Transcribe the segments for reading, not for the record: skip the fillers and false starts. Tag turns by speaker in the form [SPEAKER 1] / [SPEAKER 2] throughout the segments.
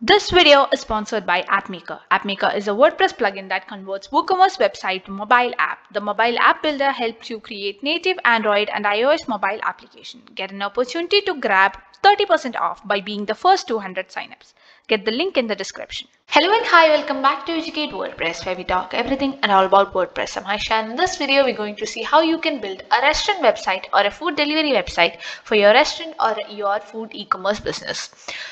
[SPEAKER 1] This video is sponsored by AppMaker. AppMaker is a WordPress plugin that converts WooCommerce website to mobile app. The mobile app builder helps you create native Android and iOS mobile application. Get an opportunity to grab 30% off by being the first 200 signups. Get the link in the description. Hello and hi, welcome back to Educate WordPress, where we talk everything and all about WordPress. I'm Aisha, and in this video we're going to see how you can build a restaurant website or a food delivery website for your restaurant or your food e-commerce business.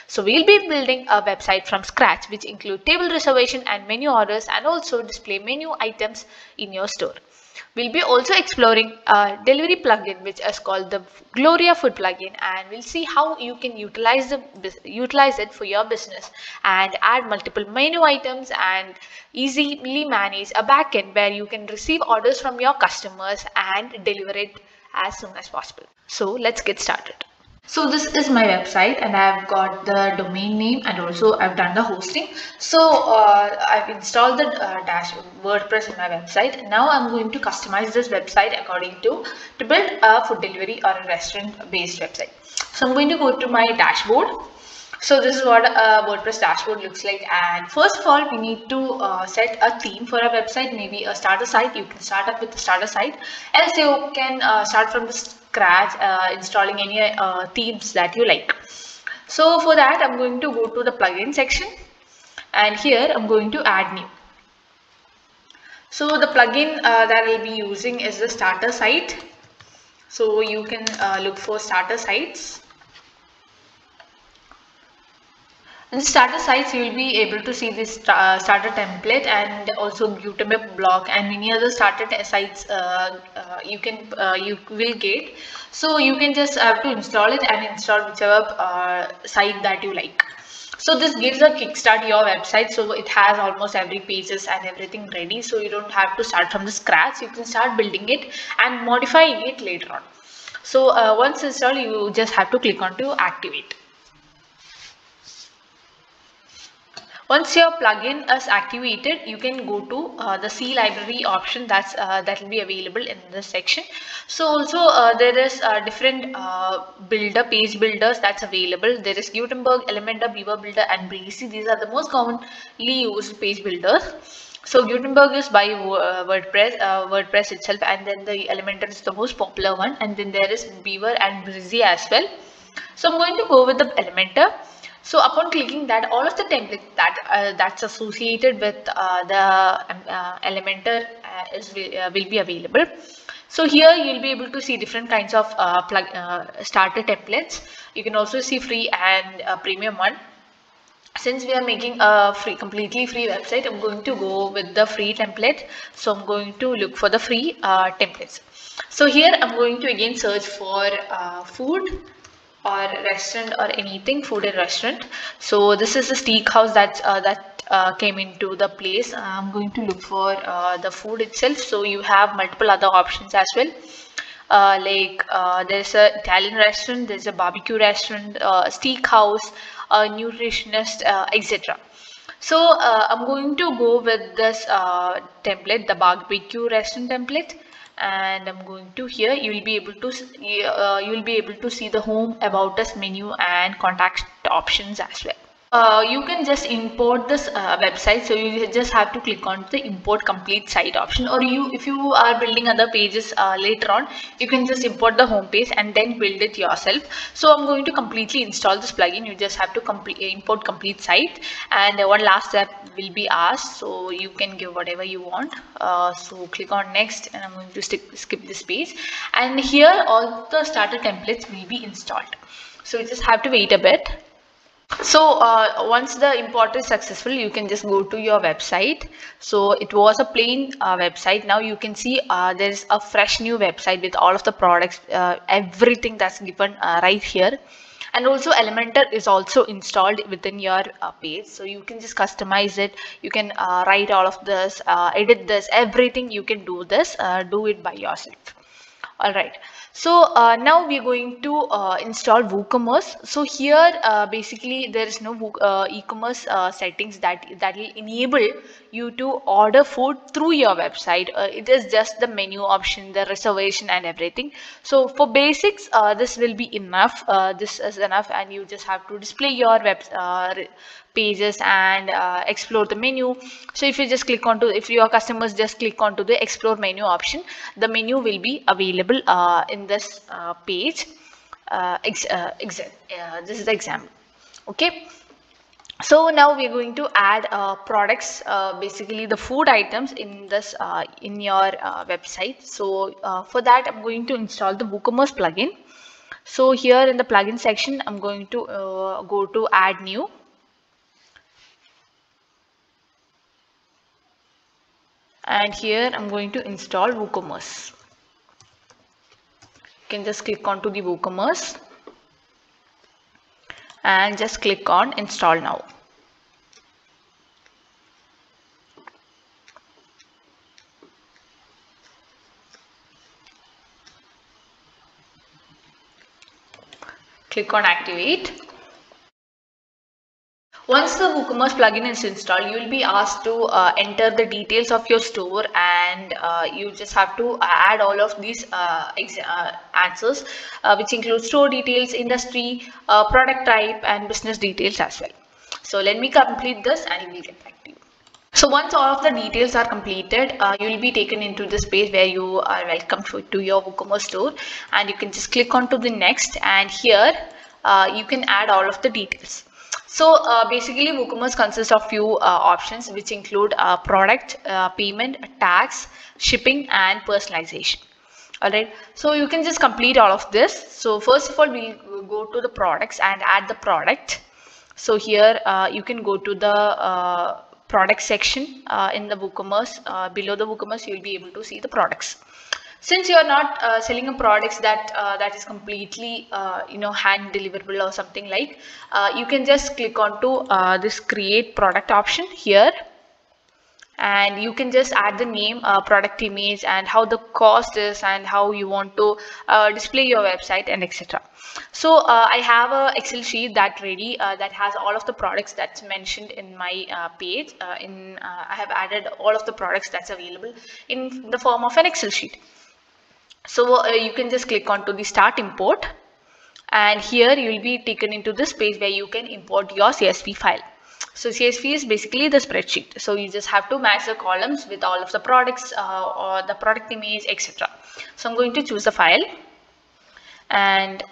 [SPEAKER 1] So we'll be building a website from scratch which include table reservation and menu orders and also display menu items in your store. We'll be also exploring a delivery plugin which is called the Gloria Food plugin, and we'll see how you can utilize it for your business and add multiple menu items and easily manage a backend where you can receive orders from your customers and deliver it as soon as possible. So let's get started. So this is my website and I've got the domain name and also I've done the hosting. So I've installed the WordPress in my website. Now I'm going to customize this website according to build a food delivery or a restaurant based website. So I'm going to go to my dashboard. So this is what a WordPress dashboard looks like, and first of all we need to set a theme for our website, maybe a starter site. You can start up with the starter site, else you can start from the scratch installing any themes that you like. So for that I'm going to go to the plugin section, and here I'm going to add new. So the plugin that I'll be using is the starter site. So you can look for starter sites. In the starter sites, you will be able to see this starter template and also Gutenberg block and many other starter sites you will get. So you can just have to install it and install whichever site that you like. So this gives a kickstart your website. So it has almost every pages and everything ready. So you don't have to start from the scratch. You can start building it and modifying it later on. So once installed, you just have to click on to activate. Once your plugin is activated, you can go to the C library option that will be available in this section. So also there is different page builders that's available. There is Gutenberg, Elementor, Beaver Builder, and Breezy. These are the most commonly used page builders. So Gutenberg is by WordPress itself, and then the Elementor is the most popular one, and then there is Beaver and Breezy as well. So I'm going to go with the Elementor. So upon clicking that, all of the templates that's associated with the Elementor will be available. So here you'll be able to see different kinds of starter templates. You can also see free and premium one. Since we are making a completely free website, I'm going to go with the free template. So I'm going to look for the free templates. So here I'm going to again search for food or restaurant or anything, food and restaurant. So this is the steakhouse that came into the place. I'm going to look for the food itself. So you have multiple other options as well. There's a Italian restaurant, there's a barbecue restaurant, steakhouse, a nutritionist, etc. So I'm going to go with this template, the barbecue restaurant template. And I'm going to here you will be able to see the home, about us, menu and contact options as well. You can just import this website, so you just have to click on the import complete site option, or if you are building other pages later on, you can just import the home page and then build it yourself. So I'm going to completely install this plugin. You just have to import complete site, and one last step will be asked, so you can give whatever you want. So click on next, and I'm going to skip this page, and here all the starter templates will be installed. So you just have to wait a bit. So once the import is successful, you can just go to your website. So it was a plain website. Now you can see there is a fresh new website with all of the products, everything that's given right here. And also Elementor is also installed within your page. So you can just customize it. You can write all of this, edit this, everything you can do this, do it by yourself. All right. So now we are going to install WooCommerce. So here basically there is no e-commerce settings that will enable you to order food through your website. It is just the menu option, the reservation and everything. So for basics, this will be enough. This is enough, and you just have to display your pages and explore the menu. So if you just click onto, if your customers just click onto the explore menu option, the menu will be available in this page. This is the example. Okay. So now we are going to add products, basically the food items in this in your website. So for that, I'm going to install the WooCommerce plugin. So here in the plugin section, I'm going to go to add new. And here I'm going to install WooCommerce. You can just click onto the WooCommerce and just click on install now. Click on activate. Once the WooCommerce plugin is installed, you will be asked to enter the details of your store, and you just have to add all of these answers, which include store details, industry, product type, and business details as well. So let me complete this and we will get back to you. So once all of the details are completed, you will be taken into this page where you are welcome to your WooCommerce store, and you can just click onto the next, and here you can add all of the details. So basically WooCommerce consists of few options, which include product, payment, tax, shipping and personalization. Alright, so you can just complete all of this. So first of all, we'll go to the products and add the product. So here you can go to the product section in the WooCommerce. Below the WooCommerce, you'll be able to see the products. Since you are not selling a products that is completely hand deliverable or something like, you can just click onto this create product option here, and you can just add the name, product image, and how the cost is, and how you want to display your website, and etc. So I have a Excel sheet that ready that has all of the products that's mentioned in my page. I have added all of the products that's available in the form of an Excel sheet. So you can just click onto the start import, and here you will be taken into this page where you can import your CSV file. So CSV is basically the spreadsheet. So you just have to match the columns with all of the products or the product image, etc. So I'm going to choose the file and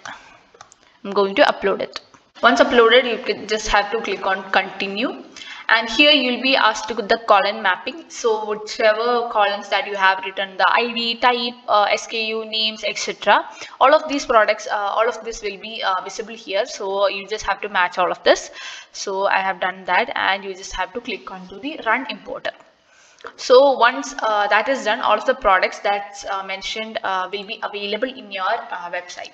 [SPEAKER 1] I'm going to upload it. Once uploaded, you can just have to click on continue. And here you'll be asked to the column mapping. So whichever columns that you have written, the ID, type, SKU, names, etc. All of these products, all of this will be visible here. So you just have to match all of this. So I have done that, and you just have to click onto the run importer. So once that is done, all of the products that's mentioned will be available in your website.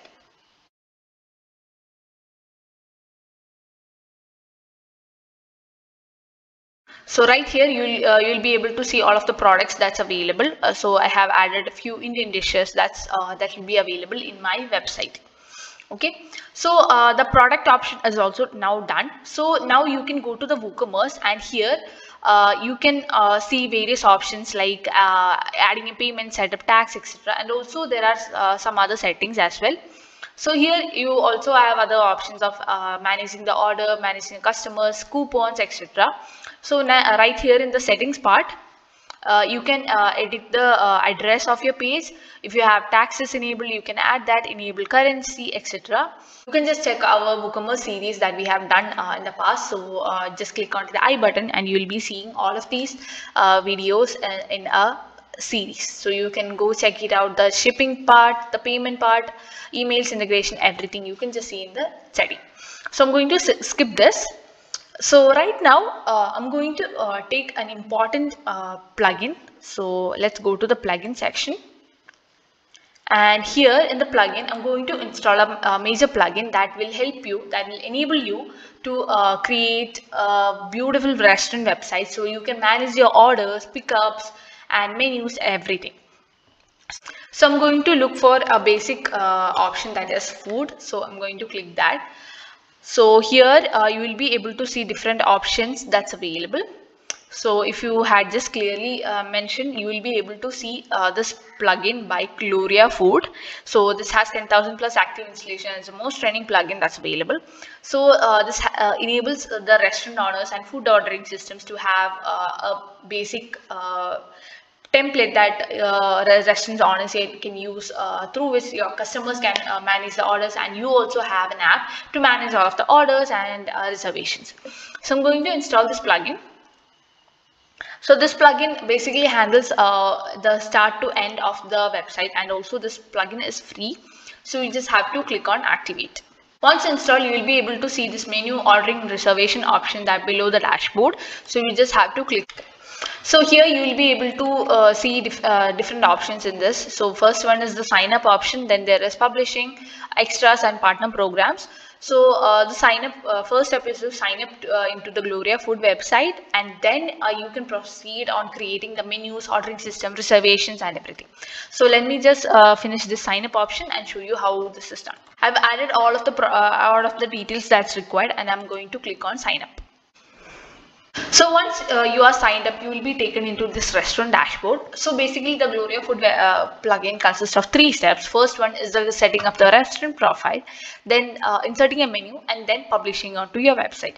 [SPEAKER 1] So right here you'll be able to see all of the products that's available. So I have added a few Indian dishes that will be available in my website. Okay, so the product option is also now done. So now you can go to the WooCommerce, and here you can see various options like adding a payment, setup, tax, etc. And also there are some other settings as well. So here you also have other options of managing the order, managing customers, coupons, etc. So now, right here in the settings part, you can edit the address of your page. If you have taxes enabled, you can add that, enable currency, etc. You can just check our WooCommerce series that we have done in the past. So just click onto the I button and you will be seeing all of these videos in a series. So you can go check it out, the shipping part, the payment part, emails integration, everything you can just see in the setting. So I'm going to skip this. So right now I'm going to take an important plugin. So let's go to the plugin section, and here in the plugin I'm going to install a major plugin that will help you, that will enable you to create a beautiful restaurant website, so you can manage your orders, pickups and menus, everything. So I'm going to look for a basic option, that is food. So I'm going to click that. So here you will be able to see different options that's available. So if you had just clearly mentioned, you will be able to see this plugin by Gloria Food. So this has 10,000 plus active installation and is the most trending plugin that's available. So this enables the restaurant owners and food ordering systems to have a basic template that restaurants honestly can use, through which your customers can manage the orders, and you also have an app to manage all of the orders and reservations. So I'm going to install this plugin. So this plugin basically handles the start to end of the website, and also this plugin is free. So you just have to click on activate. Once installed, you will be able to see this menu ordering reservation option that below the dashboard. So you just have to click. So here you will be able to see different options in this. So first one is the sign up option, then there is publishing, extras and partner programs. So the sign up, first step is to sign up into the Gloria Food website, and then you can proceed on creating the menus, ordering system, reservations and everything. So let me just finish this sign up option and show you how this is done. I've added all of the details that's required, and I'm going to click on sign up. So once you are signed up, you will be taken into this restaurant dashboard. So basically the Gloria Food plugin consists of 3 steps. First one is the setting up the restaurant profile, then inserting a menu, and then publishing onto your website.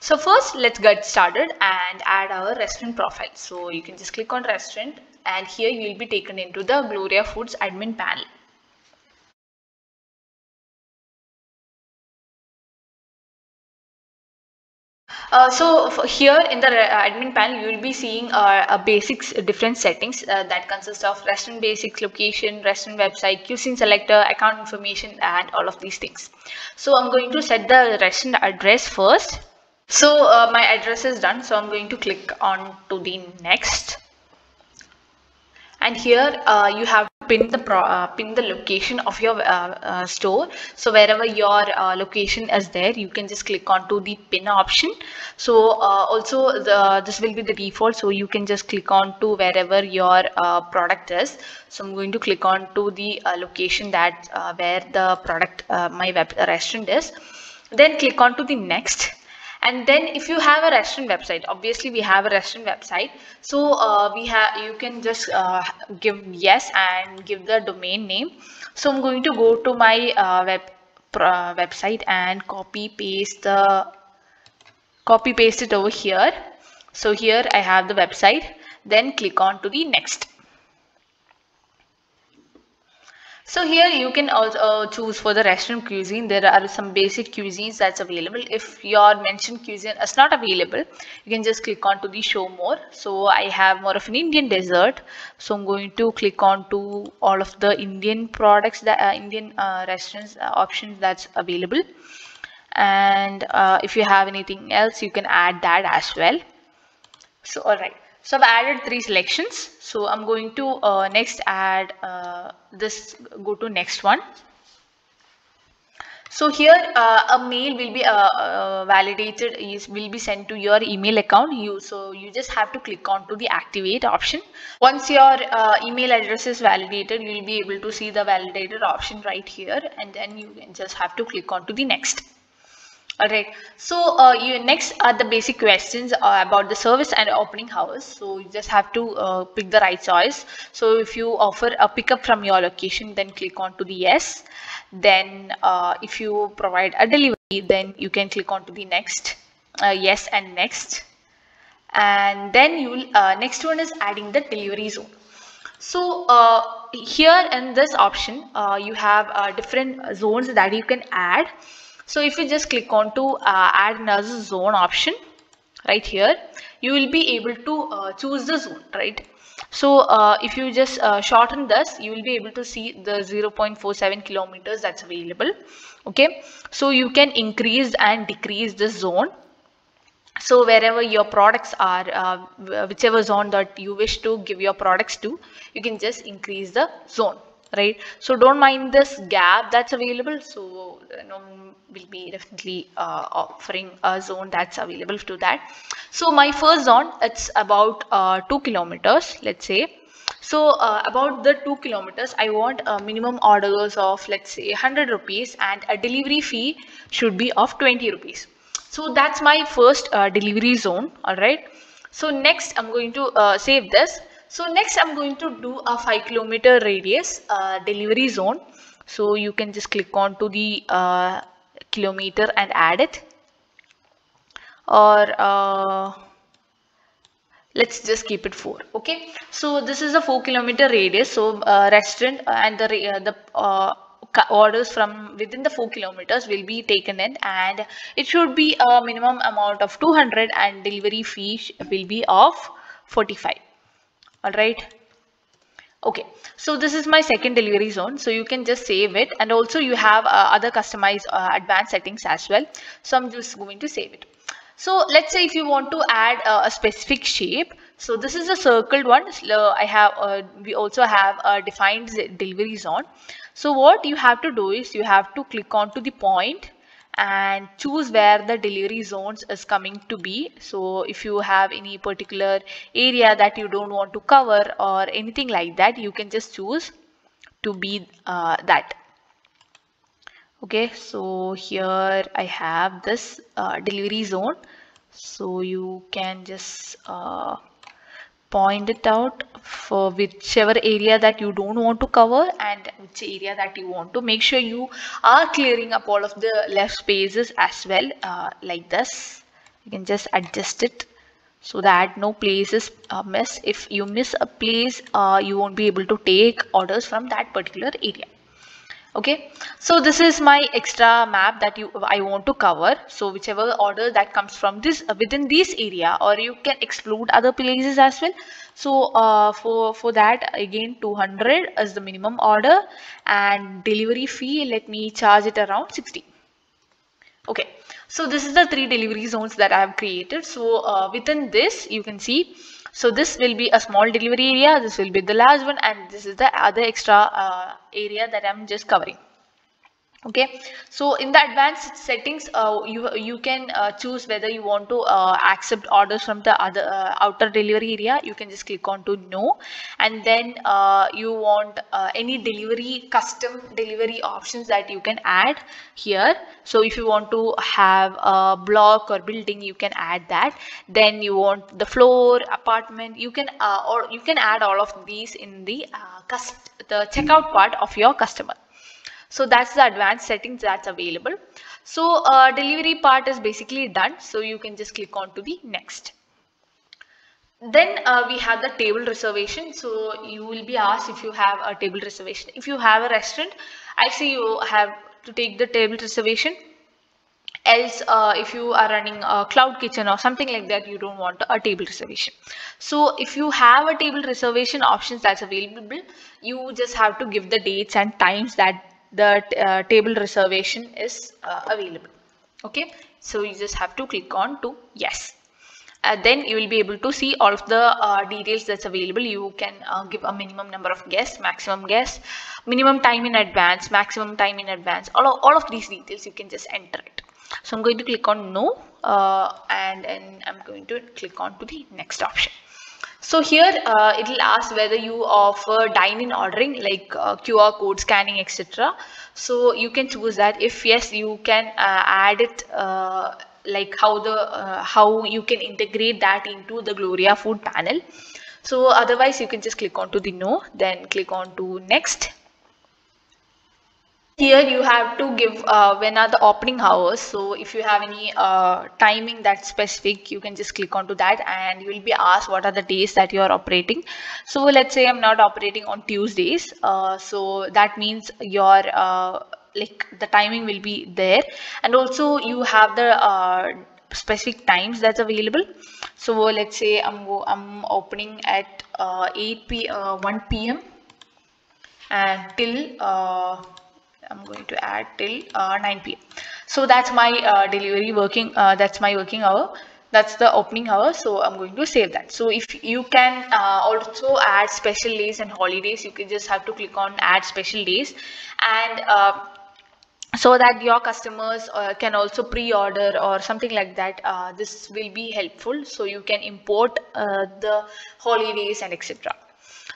[SPEAKER 1] So first let's get started and add our restaurant profile. So you can just click on restaurant, and here you will be taken into the Gloria Foods admin panel. Here in the admin panel, you will be seeing a basics different settings that consist of restaurant basics, location, restaurant website, cuisine selector, account information, and all of these things. So I'm going to set the restaurant address first. So my address is done. So I'm going to click on to the next. And here you have to pin the location of your store. So wherever your location is there, you can just click on to the pin option. So also this will be the default, so you can just click on to wherever your product is. So I'm going to click on to the location that where the product my restaurant is, then click on to the next. And then if you have a restaurant website, obviously we have a restaurant website, so you can just give yes and give the domain name. So I'm going to go to my website and copy paste it over here. So here I have the website, then click on to the next. So here you can also choose for the restaurant cuisine. There are some basic cuisines that's available. If your mentioned cuisine is not available, you can just click on to the show more. So I have more of an Indian dessert. So I'm going to click on to all of the Indian products, that Indian restaurants options that's available. And if you have anything else, you can add that as well. So all right. So I've added 3 selections. So I'm going to next add go to next one. So here a mail will be validated, will be sent to your email account. So you just have to click on to the activate option. Once your email address is validated, you will be able to see the validated option right here, and then you can just have to click on to the next. Alright, so next are the basic questions about the service and opening hours. So you just have to pick the right choice. So if you offer a pickup from your location, then click on to the yes. Then if you provide a delivery, then you can click on to the next, yes and next. And then you will next one is adding the delivery zone. So here in this option, you have different zones that you can add. So if you just click on to add another zone option right here, you will be able to choose the zone, right? So if you just shorten this, you will be able to see the 0.47 kilometers that's available. Okay, so you can increase and decrease the zone. So wherever your products are, whichever zone that you wish to give your products to, you can just increase the zone, right? So don't mind this gap that's available. So we'll be definitely offering a zone that's available to that. So my first zone, it's about 2 kilometers, let's say. So about the 2 kilometers, I want minimum orders of, let's say, 100 rupees, and a delivery fee should be of 20 rupees. So that's my first delivery zone. All right. So next I'm going to save this. So next I'm going to do a 5 kilometer radius delivery zone. So you can just click on to the kilometer and add it, or let's just keep it 4. Okay, so this is a 4 kilometer radius. So restaurant and the orders from within the 4 kilometers will be taken in, and it should be a minimum amount of 200, and delivery fee will be of 45. All right. Okay, so this is my second delivery zone. So you can just save it, and also you have other customized advanced settings as well. So I'm just going to save it. So let's say if you want to add a specific shape. So this is a circled one. So we also have a defined delivery zone. So what you have to do is you have to click on to the point and choose where the delivery zones is coming to be. So if you have any particular area that you don't want to cover or anything like that, you can just choose to be that. Okay, so here I have this delivery zone. So you can just point it out for whichever area that you don't want to cover and which area that you want to. Make sure you are clearing up all of the left spaces as well, like this. You can just adjust it so that no place is missed. If you miss a place, you won't be able to take orders from that particular area. Okay, so this is my extra map that I want to cover. So whichever order that comes from this within this area, or you can exclude other places as well. So for that, again 200 is the minimum order, and delivery fee, let me charge it around 60. Okay, so this is the 3 delivery zones that I have created. So within this, you can see, so this will be a small delivery area, this will be the large one, and this is the other extra area that I'm just covering. Okay, so in the advanced settings, you can choose whether you want to accept orders from the other outer delivery area. You can just click on to no, and then you want any delivery custom delivery options that you can add here. So if you want to have a block or building, you can add that. Then you want the floor, apartment, you can or you can add all of these in the checkout part of your customer. So that's the advanced settings that's available. So delivery part is basically done. So you can just click on to the next. Then we have the table reservation. So you will be asked if you have a table reservation. If you have a restaurant, actually you have to take the table reservation. Else if you are running a cloud kitchen or something like that, you don't want a table reservation. So if you have a table reservation options that's available, you just have to give the dates and times that the table reservation is available. Okay, so you just have to click on to yes. Then you will be able to see all of the details that's available. You can give a minimum number of guests, maximum guests, minimum time in advance, maximum time in advance. All of these details you can just enter it. So I'm going to click on no, and then I'm going to click on to the next option. So here it will ask whether you offer dine-in ordering like QR code scanning, etc. So you can choose that. If yes, you can add it like how you can integrate that into the Gloria Food panel. So otherwise you can just click on to the no, then click on to next. Here you have to give when are the opening hours. So if you have any timing that's specific, you can just click onto that, and you will be asked what are the days that you are operating. So let's say I'm not operating on Tuesdays. So that means your like the timing will be there, and also you have the specific times that's available. So let's say I'm opening at 1 p.m. and till I'm going to add till 9 p.m. So that's my delivery working, that's my working hour. That's the opening hour. So I'm going to save that. So if you can also add special days and holidays, you can just have to click on add special days, and so that your customers can also pre-order or something like that. This will be helpful. So you can import the holidays and etc.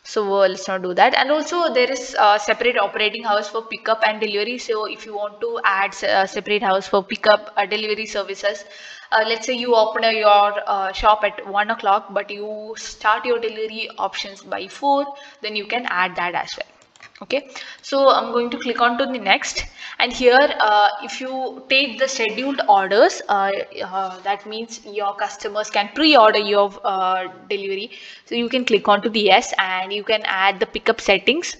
[SPEAKER 1] So let's not do that. And also there is separate operating hours for pickup and delivery. So if you want to add separate hours for pickup delivery services, let's say you open your shop at 1 o'clock, but you start your delivery options by 4, then you can add that as well. Okay, so I'm going to click on to the next, and here if you take the scheduled orders, that means your customers can pre-order your delivery, so you can click on to the yes, and you can add the pickup settings.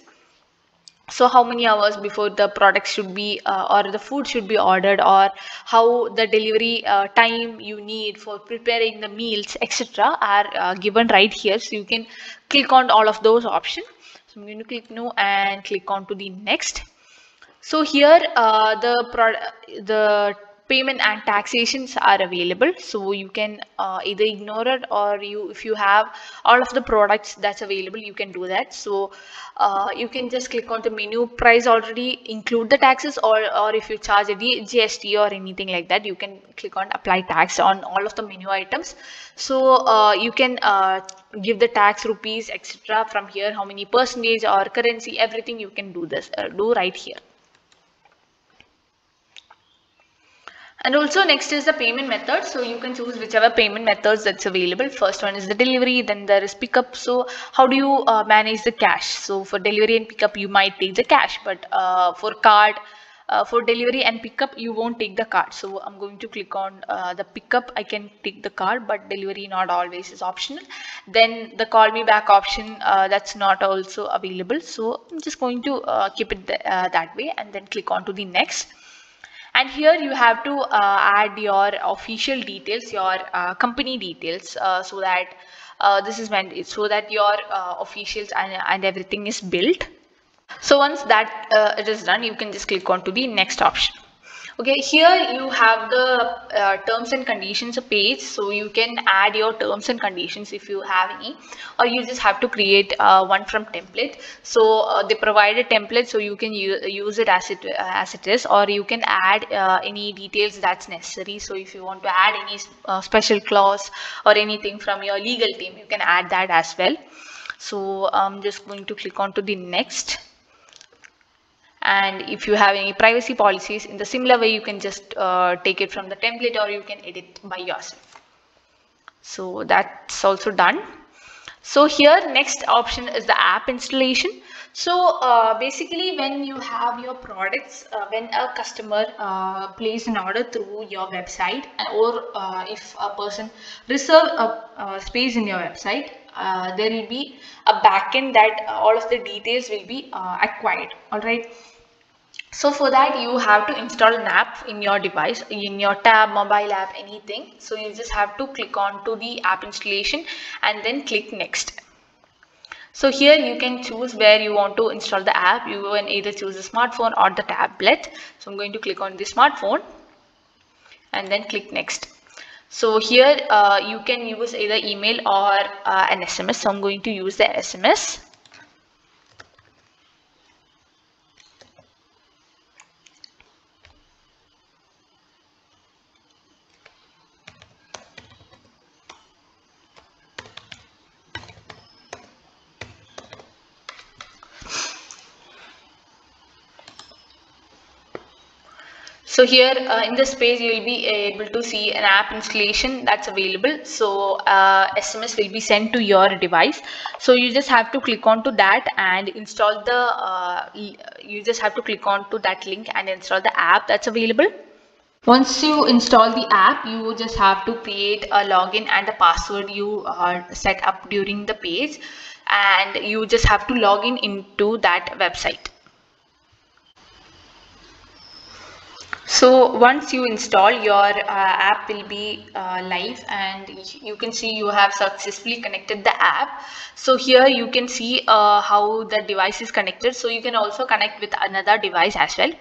[SPEAKER 1] So how many hours before the product should be or the food should be ordered, or how the delivery time you need for preparing the meals, etc. are given right here. So you can click on all of those options. So I'm going to click no and click on to the next. So here the payment and taxations are available, so you can either ignore it, or if you have all of the products that's available, you can do that. So you can just click on the menu price, already include the taxes, or if you charge a GST or anything like that, you can click on apply tax on all of the menu items. So you can give the tax rupees, etc. from here, how many percentage or currency, everything you can do this do right here. And also next is the payment method. So you can choose whichever payment methods that's available. First one is the delivery, then there is pickup. So how do you manage the cash? So for delivery and pickup, you might take the cash, but for card, for delivery and pickup, you won't take the card. So I'm going to click on the pickup. I can take the card, but delivery not always is optional. Then the call me back option, that's not also available. So I'm just going to keep it that way, and then click on to the next. And here you have to add your official details, your company details, so that this is when so that your officials and everything is built. So once that it is done, you can just click on to the next option. Okay, here you have the terms and conditions page, so you can add your terms and conditions if you have any, or you just have to create one from template. So they provide a template, so you can use it as it is, or you can add any details that's necessary. So if you want to add any special clause or anything from your legal team, you can add that as well. So I'm just going to click on to the next. And if you have any privacy policies, in the similar way, you can just take it from the template, or you can edit by yourself. So that's also done. So here next option is the app installation. So basically, when you have your products, when a customer places an order through your website, or if a person reserve a space in your website, there will be a backend that all of the details will be acquired. All right. So for that, you have to install an app in your device, in your tab, mobile app, anything. So you just have to click on to the app installation and then click next. So here you can choose where you want to install the app. You can either choose the smartphone or the tablet. So I'm going to click on the smartphone and then click next. So here you can use either email or an SMS. So I'm going to use the SMS. So here in this page, you will be able to see an app installation that's available. So SMS will be sent to your device. So you just have to click on to that and install the, you just have to click on to that link and install the app that's available. Once you install the app, you just have to create a login and a password you set up during the page, and you just have to log in into that website. So once you install, your app will be live, and you can see you have successfully connected the app. So here you can see how the device is connected. So you can also connect with another device as well.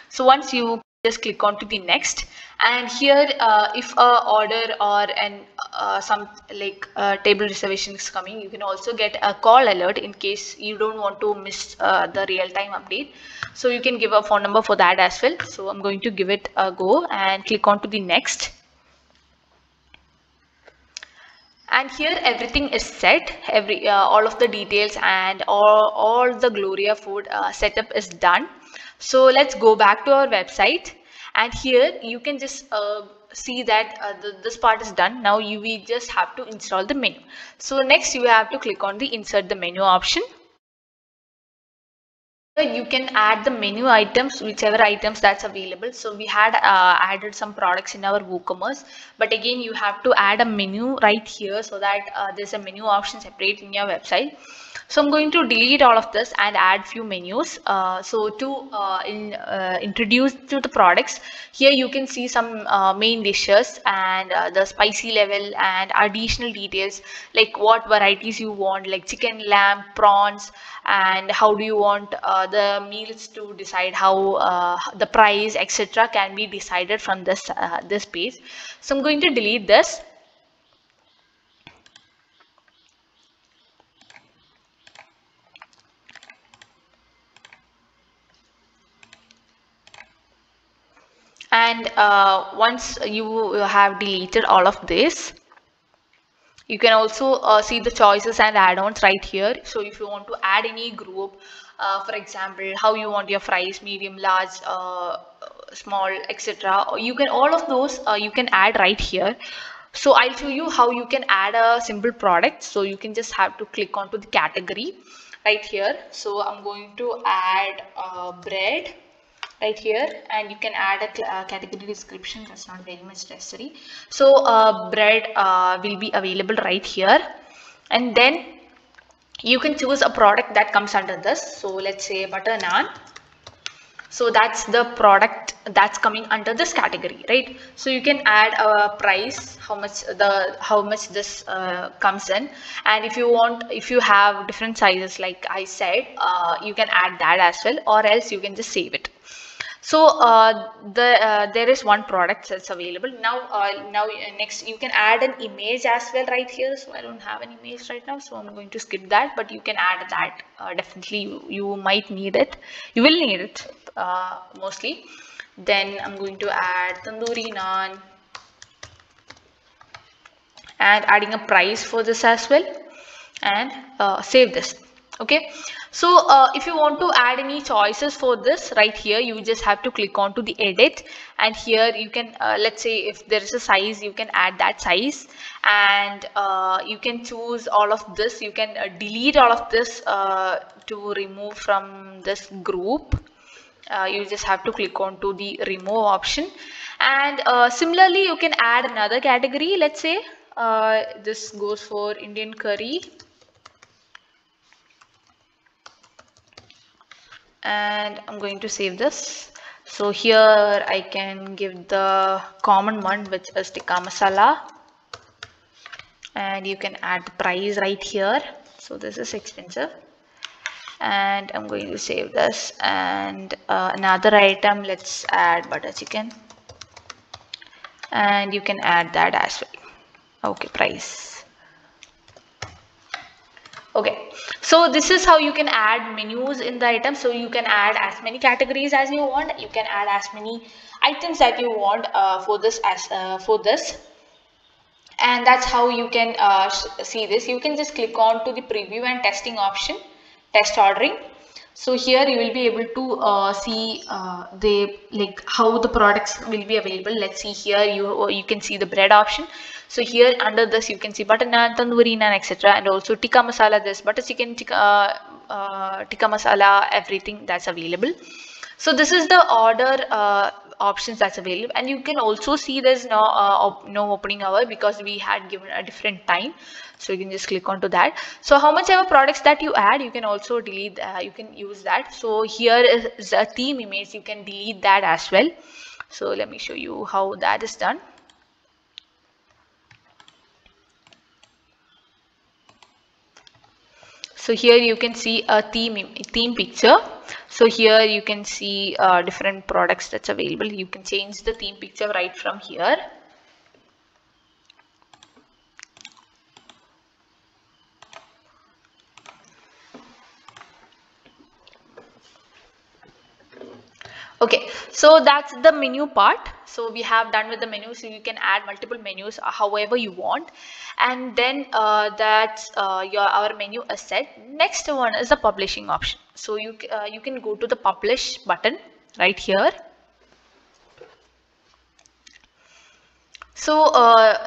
[SPEAKER 1] So once you just click on to the next, and here if a order or an some like table reservation is coming, you can also get a call alert in case you don't want to miss the real-time update. So you can give a phone number for that as well. So I'm going to give it a go and click on to the next. And here everything is set, all of the details and all the Gloria food setup is done. So let's go back to our website, and here you can just see that this part is done. Now we just have to install the menu. So next you have to click on the insert the menu option. You can add the menu items, whichever items that's available. So we had added some products in our WooCommerce, but again you have to add a menu right here so that there's a menu option separate in your website. So I'm going to delete all of this and add few menus. So to introduce to the products, here you can see some main dishes and the spicy level and additional details like what varieties you want, like chicken, lamb, prawns, and how do you want the meals to decide, how the price etc can be decided from this page. So I'm going to delete this. And once you have deleted all of this, you can also see the choices and add-ons right here. So if you want to add any group, for example, how you want your fries, medium, large, small, etc. You can all of those you can add right here. So I'll show you how you can add a simple product. So you can just have to click onto the category right here. So I'm going to add bread right here, and you can add a category description. That's not very much necessary. So bread will be available right here, and then you can choose a product that comes under this. So let's say butter naan. So that's the product that's coming under this category, right? So you can add a price, how much this comes in, and if you have different sizes like I said, you can add that as well, or else you can just save it. So there is one product that's available now. Next you can add an image as well right here. So I don't have an image right now, so I'm going to skip that, but you can add that. Definitely you might need it, you will need it mostly. Then I'm going to add tandoori naan and adding a price for this as well, and save this. Okay, so if you want to add any choices for this right here, you just have to click on to the edit, and here you can let's say if there is a size, you can add that size, and you can choose all of this. You can delete all of this to remove from this group. You just have to click on to the remove option, and similarly you can add another category. Let's say this goes for Indian curry, and I'm going to save this. So here I can give the common one, which is tikka masala, and you can add the price right here. So this is expensive, and I'm going to save this. And another item, let's add butter chicken, and you can add that as well. Okay, price. Okay, so this is how you can add menus in the item. So you can add as many categories as you want. You can add as many items that you want for this and that's how you can see this. You can just click on to the preview and testing option, test ordering. So here you will be able to see how the products will be available. Let's see here, you can see the bread option. So here under this you can see butter naan, tandoori naan, etc. and also tikka masala, this butter chicken, tikka masala, everything that's available. So this is the order options that's available, and you can also see there's no opening hour because we had given a different time. So you can just click onto that. So how much ever products that you add, you can also delete, you can use that. So here is a theme image, you can delete that as well. So let me show you how that is done. So here you can see a theme picture. So here you can see different products that's available. You can change the theme picture right from here. Okay, so that's the menu part. So we have done with the menu, so you can add multiple menus however you want, and then that's our menu is set. Next one is the publishing option. So you can go to the publish button right here. So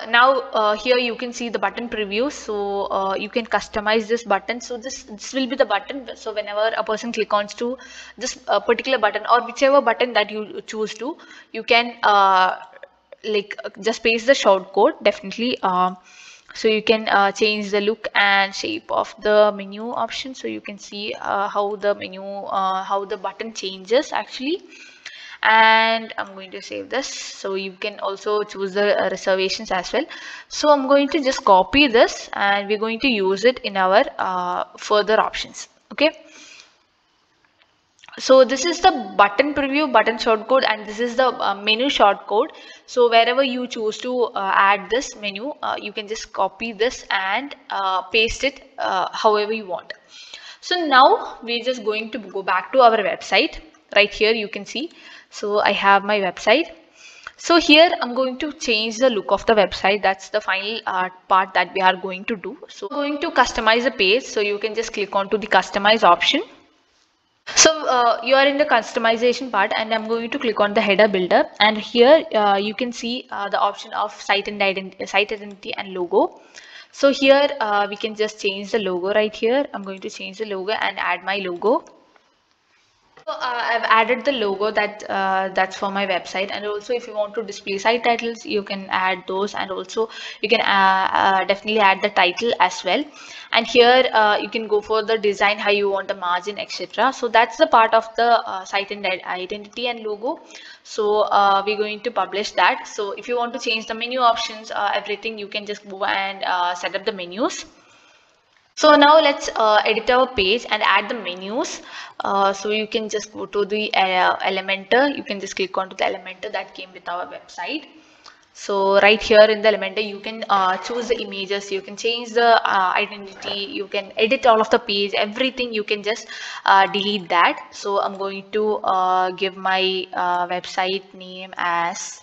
[SPEAKER 1] now here you can see the button preview. So you can customize this button. So this will be the button. So whenever a person click on to this particular button, or whichever button that you choose to, you can just paste the short code definitely. So you can change the look and shape of the menu option. So you can see how the menu, how the button changes actually. And I'm going to save this. So you can also choose the reservations as well. So I'm going to just copy this, and we're going to use it in our further options. Okay. So this is the button preview, button shortcode, and this is the menu shortcode. So wherever you choose to add this menu, you can just copy this and paste it however you want. So now we're just going to go back to our website. Right here you can see. So I have my website. So here I'm going to change the look of the website. That's the final part that we are going to do. So I'm going to customize the page. So you can just click on to the customize option. So you are in the customization part, and I'm going to click on the header builder, and here you can see the option of site identity and logo. So here we can just change the logo right here. I'm going to change the logo and add my logo. So I've added the logo that's for my website, and also if you want to display site titles, you can add those, and also you can definitely add the title as well. And here you can go for the design, how you want a margin, etc. So that's the part of the site and identity and logo. So we're going to publish that. So if you want to change the menu options, everything, you can just go and set up the menus. So now let's edit our page and add the menus. So you can just go to the Elementor. You can just click onto the Elementor that came with our website. So right here in the Elementor, you can choose the images, you can change the identity, you can edit all of the page, everything. You can just delete that. So I'm going to give my website name as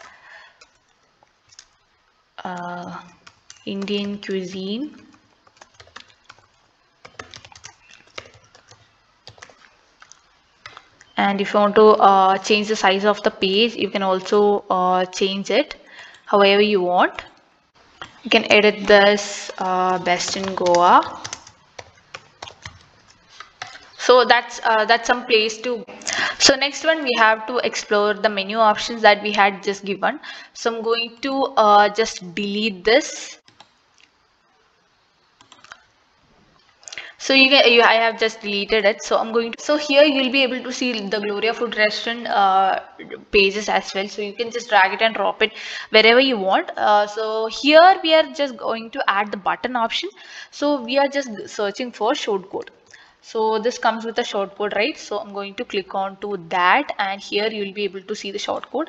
[SPEAKER 1] Indian Cuisine. And if you want to change the size of the page, you can also change it however you want. You can edit this best in Goa. So that's some place to. So next one, we have to explore the menu options that we had just given. So I'm going to just delete this. So I have just deleted it. So I'm going to, so here you'll be able to see the Gloria Food Restaurant pages as well. So you can just drag it and drop it wherever you want. So here we are just going to add the button option. So we are just searching for shortcode. So this comes with a shortcode, right? So I'm going to click on to that, and here you'll be able to see the shortcode.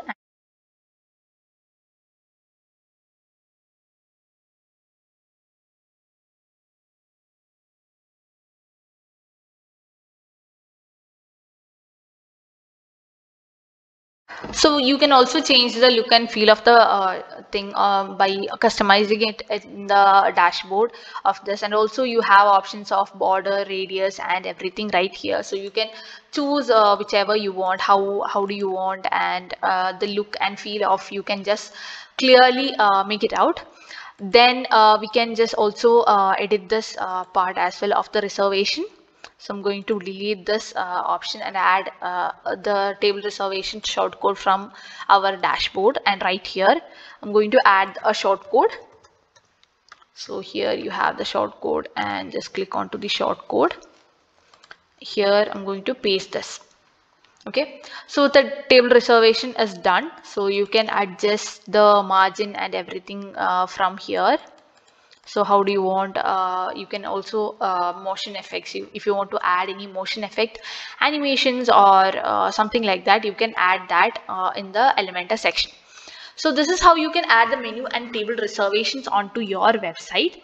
[SPEAKER 1] So you can also change the look and feel of the thing by customizing it in the dashboard of this, and also you have options of border, radius, and everything right here. So you can choose whichever you want, how do you want, and the look and feel of, you can just clearly make it out. Then we can just also edit this part as well of the reservation. So I'm going to delete this option and add the table reservation shortcode from our dashboard. And right here, I'm going to add a shortcode. So here you have the shortcode, and just click onto the shortcode. Here I'm going to paste this. Okay, so the table reservation is done. So you can adjust the margin and everything from here. So how do you want, you can also motion effects, if you want to add any motion effect, animations, or something like that, you can add that in the Elementor section. So this is how you can add the menu and table reservations onto your website.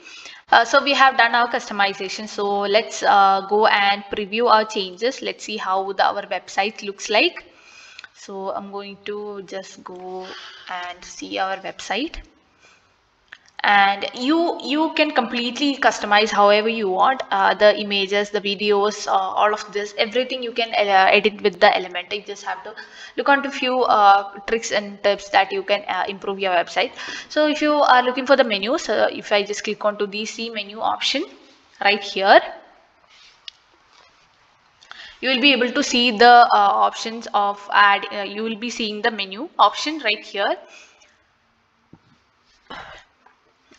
[SPEAKER 1] So we have done our customization. So let's go and preview our changes. Let's see how our website looks like. So I'm going to just go and see our website, and you can completely customize however you want the images, the videos, all of this, everything you can edit with the Elementor. You just have to look onto few tricks and tips that you can improve your website. So if you are looking for the menus, if I just click onto the C menu option right here, you will be able to see the options of add. You will be seeing the menu option right here.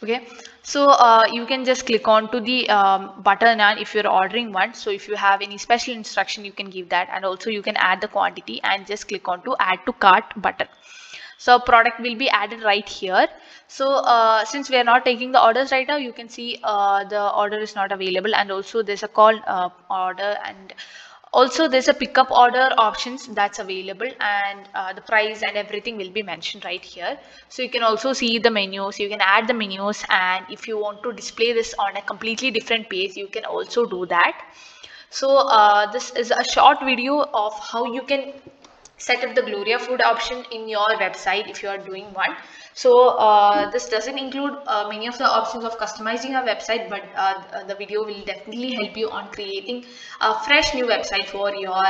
[SPEAKER 1] Okay, so you can just click on to the button, and if you're ordering one, so if you have any special instruction you can give that, and also you can add the quantity and just click on to add to cart button. So product will be added right here. So since we are not taking the orders right now, you can see the order is not available, and also there's a call order, and also there's a pickup order options that's available, and the price and everything will be mentioned right here. So you can also see the menus, you can add the menus, and if you want to display this on a completely different page, you can also do that. So this is a short video of how you can set up the Gloria Food option in your website if you are doing one. So this doesn't include many of the options of customizing a website, but the video will definitely help you on creating a fresh new website for your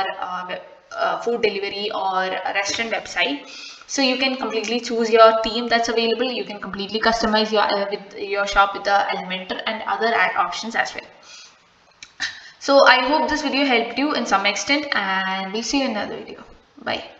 [SPEAKER 1] food delivery or a restaurant website. So you can completely choose your theme that's available. You can completely customize your shop with the Elementor and other ad options as well. So I hope this video helped you in some extent, and we'll see you in another video. Bye.